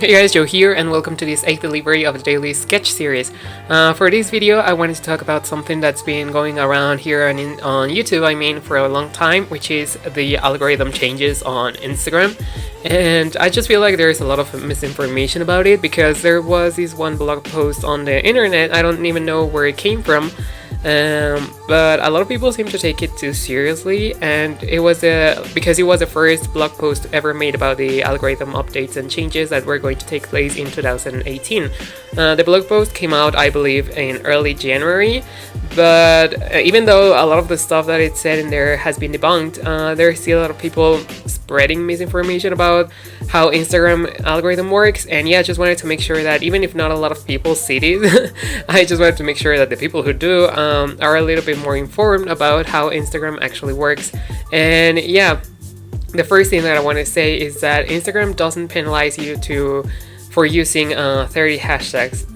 Hey guys, Joe here, and welcome to this 8th delivery of the daily sketch series. For this video, I wanted to talk about something that's been going around here and on YouTube, for a long time, which is the algorithm changes on Instagram. And I just feel like there's a lot of misinformation about it, because there was this one blog post on the internet, I don't even know where it came from, but a lot of people seem to take it too seriously, and because it was the first blog post ever made about the algorithm updates and changes that were going to take place in 2018. The blog post came out, I believe, in early January, but even though a lot of the stuff that it said in there has been debunked, there's still a lot of people spreading misinformation about how Instagram algorithm works. And yeah, I just wanted to make sure that even if not a lot of people see this, I just wanted to make sure that the people who do are a little bit more informed about how Instagram actually works. And yeah, the first thing that I want to say is that Instagram doesn't penalize you for using 30 hashtags.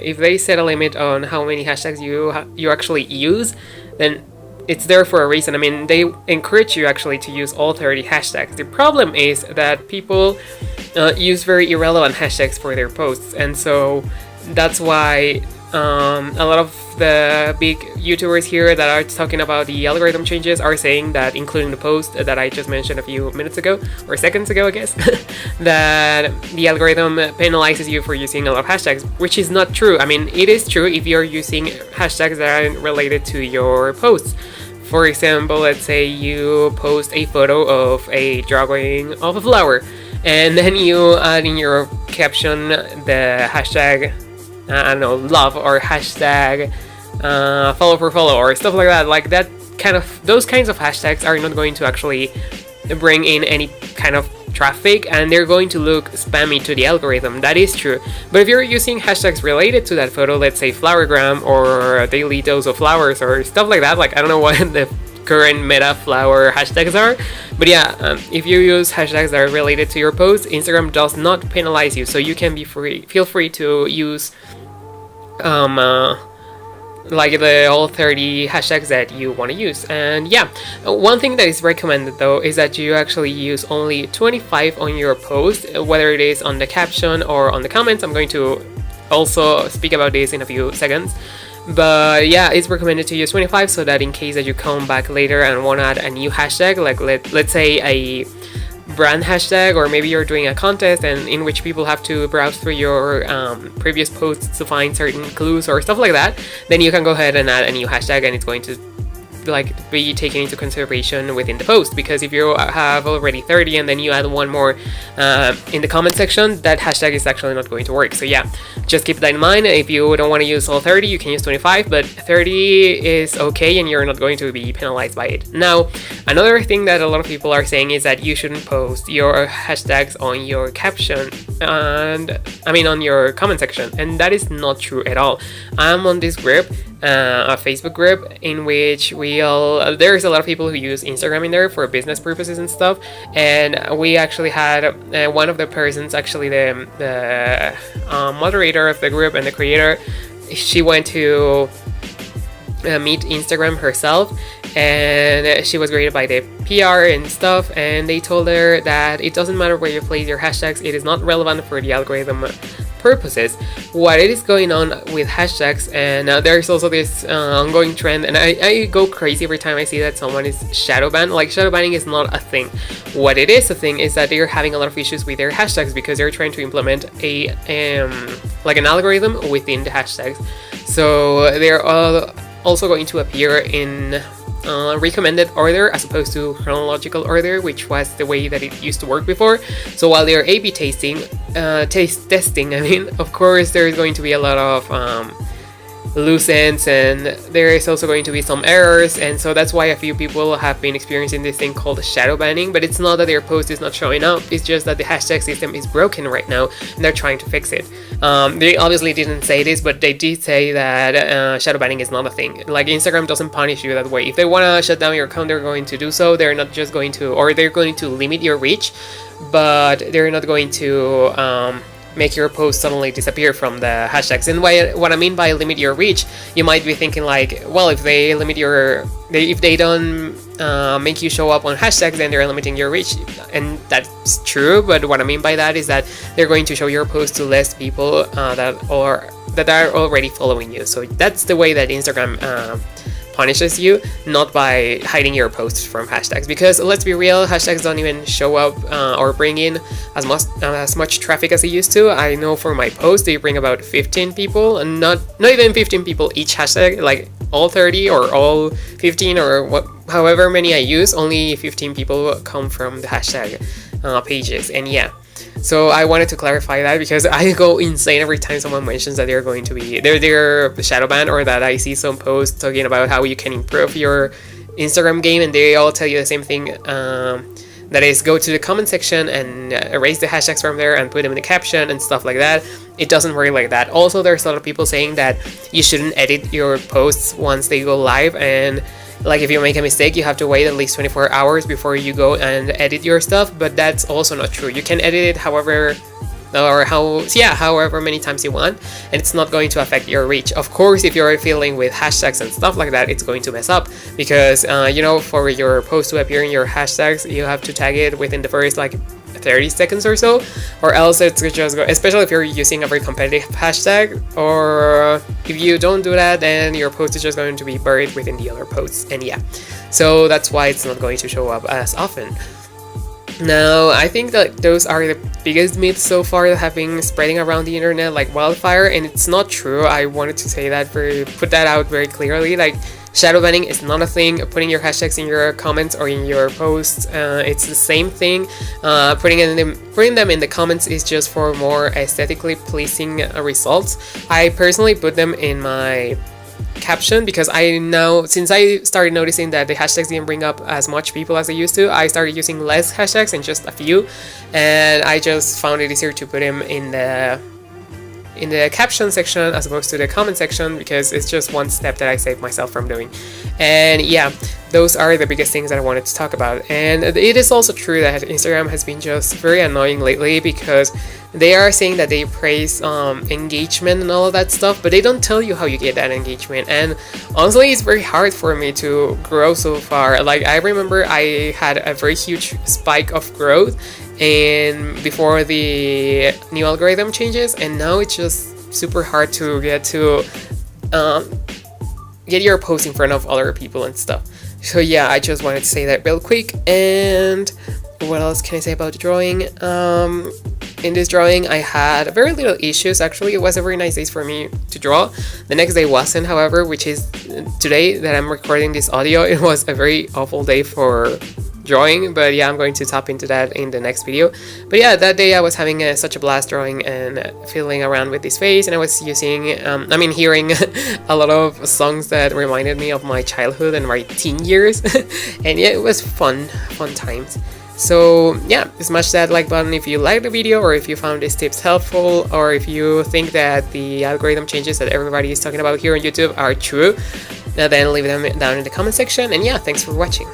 If they set a limit on how many hashtags you actually use, then it's there for a reason. They encourage you actually to use all 30 hashtags. The problem is that people use very irrelevant hashtags for their posts, and so that's why a lot of the big YouTubers here that are talking about the algorithm changes are saying that, including the post that I just mentioned a few minutes ago, or seconds ago I guess, that the algorithm penalizes you for using a lot of hashtags, which is not true. It is true if you're using hashtags that aren't related to your posts. For example, let's say you post a photo of a drawing of a flower, and then you add in your caption the hashtag love, or hashtag follow for follow, or stuff like that. Like that those kinds of hashtags are not going to actually bring in any kind of traffic, and they're going to look spammy to the algorithm. That is true. But if you're using hashtags related to that photo, let's say flowergram or daily dose of flowers or stuff like that, like I don't know what the current meta flower hashtags are, but yeah, if you use hashtags that are related to your post, Instagram does not penalize you, so you can feel free to use like the all 30 hashtags that you want to use. And yeah, one thing that is recommended though is that you actually use only 25 on your post, whether it is on the caption or on the comments. I'm going to also speak about this in a few seconds. But yeah, it's recommended to use 25, so that in case that you come back later and want to add a new hashtag, like let's say a brand hashtag, or maybe you're doing a contest and in which people have to browse through your previous posts to find certain clues or stuff like that, then you can go ahead and add a new hashtag, and it's going to be taken into consideration within the post. Because if you have already 30 and then you add one more in the comment section, that hashtag is actually not going to work. So yeah, just keep that in mind. If you don't want to use all 30, you can use 25, but 30 is okay and you're not going to be penalized by it. Now, another thing that a lot of people are saying is that you shouldn't post your hashtags on your caption and on your comment section, and that is not true at all. I'm on this group, a Facebook group, in which there's a lot of people who use Instagram in there for business purposes and stuff, and we actually had one of the persons, actually the moderator of the group and the creator, she went to meet Instagram herself, and she was graded by the PR and stuff, and they told her that it doesn't matter where you place your hashtags, it is not relevant for the algorithm purposes. What it is going on with hashtags, and there's also this ongoing trend, and I go crazy every time I see that someone is shadow banned. Like, shadow banning is not a thing. What it is a thing is that they're having a lot of issues with their hashtags because they're trying to implement an algorithm within the hashtags. So they're also going to appear in recommended order as opposed to chronological order, which was the way that it used to work before. So while they're A/B testing, of course there's going to be a lot of loose ends, and there is also going to be some errors, and so that's why a few people have been experiencing this thing called shadow banning. But it's not that their post is not showing up, it's just that the hashtag system is broken right now and they're trying to fix it. They obviously didn't say this, but they did say that shadow banning is not a thing. Like, Instagram doesn't punish you that way. If they want to shut down your account, they're going to do so. They're not just going to, or they're going to limit your reach, but they're not going to make your post suddenly disappear from the hashtags. And what I mean by limit your reach, you might be thinking like, well, if they limit if they don't make you show up on hashtags, then they're limiting your reach. And that's true, but what I mean by that is that they're going to show your post to less people that are already following you. So that's the way that Instagram punishes you, not by hiding your posts from hashtags, because let's be real, hashtags don't even show up or bring in as much traffic as they used to. I know for my post they bring about 15 people, and not even 15 people each hashtag, like all 30 or all 15 or however many I use, only 15 people come from the hashtag pages. And yeah, so I wanted to clarify that, because I go insane every time someone mentions that they're going to be they're shadow banned, or that I see some posts talking about how you can improve your Instagram game, and they all tell you the same thing. That is, go to the comment section and erase the hashtags from there and put them in the caption and stuff like that. It doesn't work like that. Also, there's a lot of people saying that you shouldn't edit your posts once they go live, and like if you make a mistake, you have to wait at least 24 hours before you go and edit your stuff. But that's also not true. You can edit it however many times you want, and it's not going to affect your reach. Of course, if you're fiddling with hashtags and stuff like that, it's going to mess up, because for your post to appear in your hashtags, you have to tag it within the first 30 seconds or so, or else it's just go, especially if you're using a very competitive hashtag, or if you don't do that, then your post is just going to be buried within the other posts. And yeah, so that's why it's not going to show up as often. Now, I think that those are the biggest myths so far that have been spreading around the internet like wildfire, and it's not true. I wanted to say that, put that out very clearly. Like, shadow banning is not a thing. Putting your hashtags in your comments or in your posts, it's the same thing. Putting them in the comments is just for more aesthetically pleasing results. I personally put them in my caption, because since I started noticing that the hashtags didn't bring up as much people as they used to, I started using less hashtags and just a few, and I just found it easier to put them in the caption section as opposed to the comment section, because it's just one step that I saved myself from doing. And yeah, those are the biggest things that I wanted to talk about. And it is also true that Instagram has been just very annoying lately, because they are saying that they praise engagement and all of that stuff, but they don't tell you how you get that engagement. And honestly, it's very hard for me to grow so far. Like, I remember I had a very huge spike of growth before the new algorithm changes, and now it's just super hard to get your post in front of other people and stuff. So yeah, I just wanted to say that real quick. And what else can I say about the drawing? In this drawing, I had very little issues. Actually, it was a very nice day for me to draw. The next day wasn't, however, which is today that I'm recording this audio. It was a very awful day for drawing, but yeah, I'm going to tap into that in the next video. But yeah, that day I was having such a blast drawing and fiddling around with this face, and I was hearing a lot of songs that reminded me of my childhood and my teen years. And yeah, it was fun times. So yeah, smash that like button if you liked the video, or if you found these tips helpful, or if you think that the algorithm changes that everybody is talking about here on YouTube are true, then leave them down in the comment section. And yeah, thanks for watching.